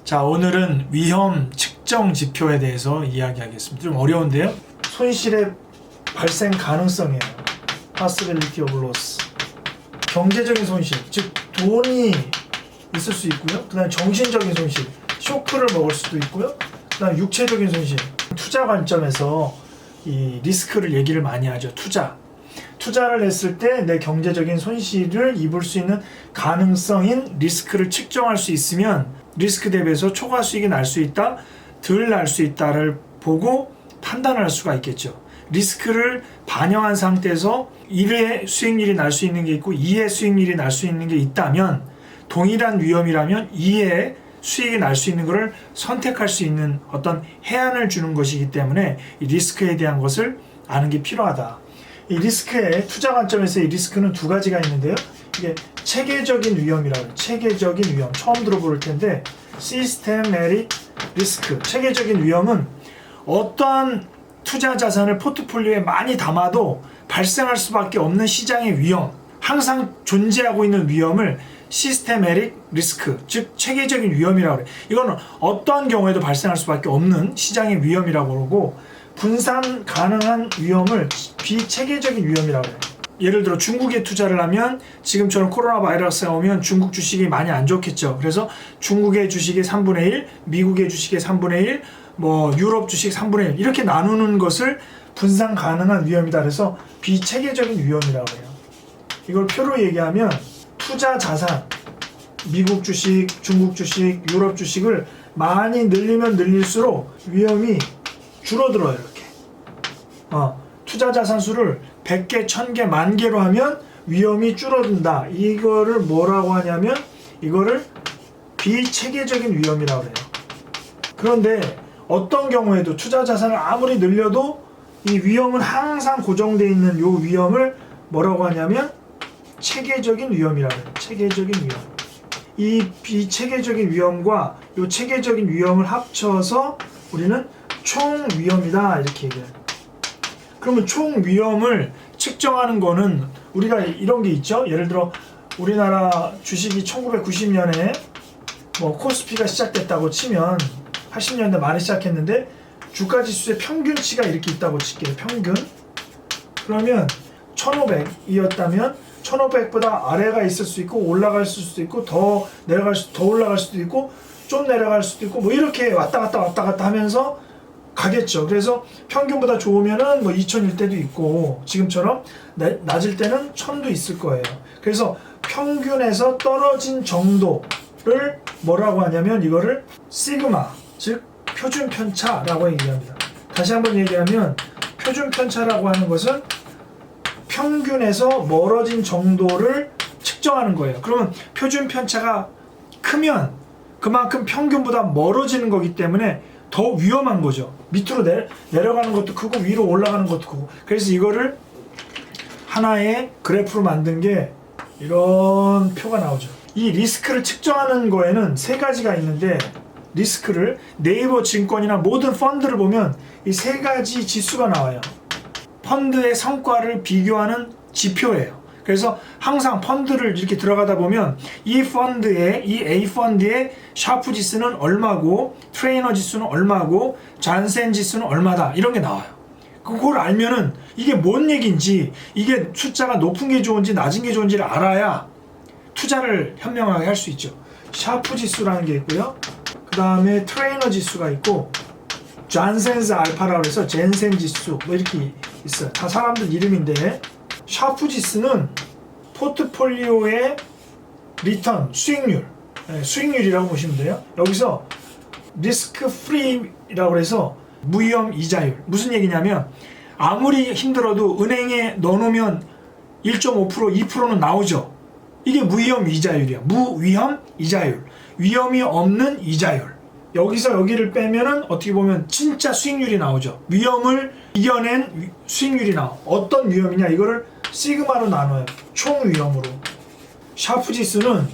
자, 오늘은 위험 측정 지표에 대해서 이야기하겠습니다. 좀 어려운데요. 손실의 발생 가능성이에요. Possibility of loss. 경제적인 손실, 즉 돈이 있을 수 있고요. 그 다음에 정신적인 손실, 쇼크를 먹을 수도 있고요. 그 다음에 육체적인 손실. 투자 관점에서 이 리스크를 얘기를 많이 하죠. 투자를 했을 때 내 경제적인 손실을 입을 수 있는 가능성인 리스크를 측정할 수 있으면 리스크 대비해서 초과 수익이 날 수 있다, 덜 날 수 있다를 보고 판단할 수가 있겠죠. 리스크를 반영한 상태에서 1회 수익률이 날 수 있는 게 있고 2회 수익률이 날 수 있는 게 있다면 동일한 위험이라면 2회 수익이 날 수 있는 것을 선택할 수 있는 어떤 해안을 주는 것이기 때문에 이 리스크에 대한 것을 아는 게 필요하다. 이 리스크의 투자 관점에서 이 리스크는 두 가지가 있는데요. 이게 체계적인 위험이라고 해요. 체계적인 위험. 처음 들어볼 텐데 시스테메릭 리스크. 체계적인 위험은 어떠한 투자 자산을 포트폴리오에 많이 담아도 발생할 수밖에 없는 시장의 위험, 항상 존재하고 있는 위험을 시스테메릭 리스크, 즉 체계적인 위험이라고 해요. 이거는 어떠한 경우에도 발생할 수밖에 없는 시장의 위험이라고 그러고 분산 가능한 위험을 비체계적인 위험이라고 해요. 예를 들어 중국에 투자를 하면 지금처럼 코로나 바이러스가 오면 중국 주식이 많이 안 좋겠죠. 그래서 중국의 주식의 3분의 1, 미국의 주식의 3분의 1, 유럽 주식 3분의 1 이렇게 나누는 것을 분산 가능한 위험이다. 그래서 비체계적인 위험이라고 해요. 이걸 표로 얘기하면 투자 자산, 미국 주식, 중국 주식, 유럽 주식을 많이 늘리면 늘릴수록 위험이 줄어들어요. 이렇게 투자 자산 수를 100개, 1000개, 10,000개로 하면 위험이 줄어든다. 이거를 뭐라고 하냐면 이거를 비체계적인 위험이라고 해요. 그런데 어떤 경우에도 투자 자산을 아무리 늘려도 이 위험은 항상 고정되어 있는 요 위험을 뭐라고 하냐면 체계적인 위험이라고 해요. 체계적인 위험. 이 비체계적인 위험과 요 체계적인 위험을 합쳐서 우리는 총 위험이다 이렇게 얘기해요. 그러면 총 위험을 측정하는 거는 우리가 이런 게 있죠. 예를 들어 우리나라 주식이 1990년에 코스피가 시작됐다고 치면 80년대 말에 시작했는데 주가 지수의 평균치가 이렇게 있다고 칠게요. 평균. 그러면 1500이었다면 1500보다 아래가 있을 수 있고 올라갈 수도 있고 더 올라갈 수도 있고 좀 내려갈 수도 있고 이렇게 왔다 갔다 하면서 가겠죠. 그래서 평균보다 좋으면은 2000일 때도 있고 지금처럼 낮을 때는 1000도 있을 거예요. 그래서 평균에서 떨어진 정도를 뭐라고 하냐면 이거를 시그마, 즉 표준 편차라고 얘기합니다. 다시 한번 얘기하면 표준 편차라고 하는 것은 평균에서 멀어진 정도를 측정하는 거예요. 그러면 표준 편차가 크면 그만큼 평균보다 멀어지는 거기 때문에 더 위험한 거죠. 밑으로 내려가는 것도 크고 위로 올라가는 것도 크고. 그래서 이거를 하나의 그래프로 만든 게 이런 표가 나오죠. 이 리스크를 측정하는 거에는 세 가지가 있는데 리스크를 네이버 증권이나 모든 펀드를 보면 이 세 가지 지수가 나와요. 펀드의 성과를 비교하는 지표예요. 그래서 항상 펀드를 이렇게 들어가다 보면 이 A 펀드의 샤프 지수는 얼마고 트레이너 지수는 얼마고 잔센 지수는 얼마다 이런 게 나와요. 그걸 알면은 이게 뭔 얘기인지 이게 숫자가 높은 게 좋은지 낮은 게 좋은지를 알아야 투자를 현명하게 할 수 있죠. 샤프 지수라는 게 있고요. 그 다음에 트레이너 지수가 있고 잔센스 알파라고 해서 젠센 지수 이렇게 있어요. 다 사람들 이름인데 샤프 지수는 포트폴리오의 리턴, 수익률이라고 보시면 돼요. 여기서 리스크 프리라고 해서 무위험 이자율. 무슨 얘기냐면 아무리 힘들어도 은행에 넣어놓으면 1.5%, 2%는 나오죠. 이게 무위험 이자율이야. 무위험 이자율. 위험이 없는 이자율. 여기서 여기를 빼면은 어떻게 보면 진짜 수익률이 나오죠. 위험을 이겨낸 수익률이 나와. 어떤 위험이냐 이거를 시그마로 나눠요. 총 위험으로. 샤프 지수는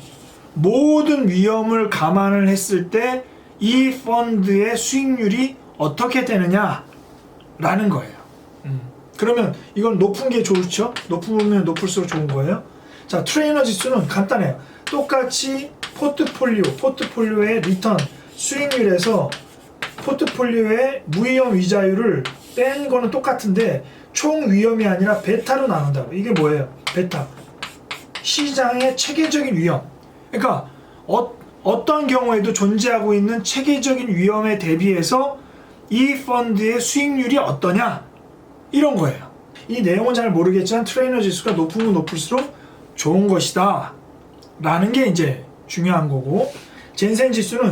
모든 위험을 감안을 했을 때 이 펀드의 수익률이 어떻게 되느냐 라는 거예요. 그러면 이건 높은 게 좋죠. 높으면 높을수록 좋은 거예요. 자, 트레이너 지수는 간단해요. 똑같이 포트폴리오의 리턴 수익률에서 포트폴리오의 무위험 위자율을 뺀 거는 똑같은데 총 위험이 아니라 베타로 나눈다고. 이게 뭐예요? 베타. 시장의 체계적인 위험. 그러니까 어떤 경우에도 존재하고 있는 체계적인 위험에 대비해서 이 펀드의 수익률이 어떠냐? 이런 거예요. 이 내용은 잘 모르겠지만 트레이너 지수가 높으면 높을수록 좋은 것이다 라는 게 이제 중요한 거고, 젠센 지수는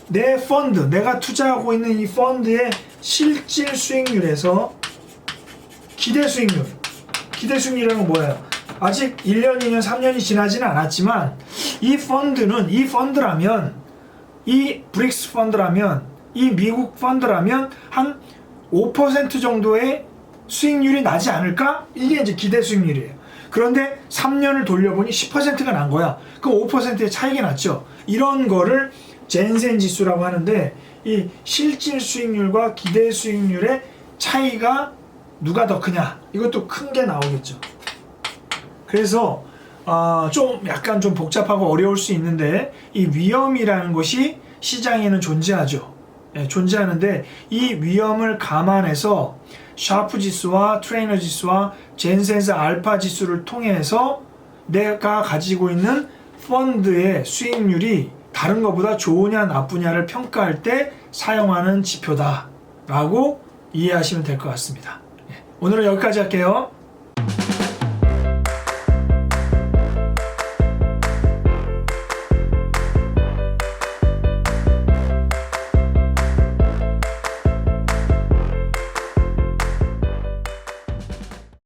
내 펀드, 내가 투자하고 있는 이 펀드의 실질 수익률에서 기대 수익률, 기대 수익률이란 건 뭐예요? 아직 1년, 2년, 3년이 지나지는 않았지만 이 펀드라면, 이 브릭스 펀드라면, 이 미국 펀드라면 한 5% 정도의 수익률이 나지 않을까? 이게 이제 기대 수익률이에요. 그런데 3년을 돌려보니 10%가 난 거야. 그럼 5%의 차이가 났죠. 이런 거를 젠센 지수라고 하는데, 이 실질 수익률과 기대 수익률의 차이가 누가 더 크냐, 이것도 큰 게 나오겠죠. 그래서 좀 약간 좀 복잡하고 어려울 수 있는데, 이 위험이라는 것이 시장에는 존재하죠. 네, 존재하는데 이 위험을 감안해서 샤프 지수와 트레이너 지수와 젠센스 알파 지수를 통해서 내가 가지고 있는 펀드의 수익률이 다른 것보다 좋으냐 나쁘냐를 평가할 때 사용하는 지표다 라고 이해하시면 될 것 같습니다. 오늘은 여기까지 할게요.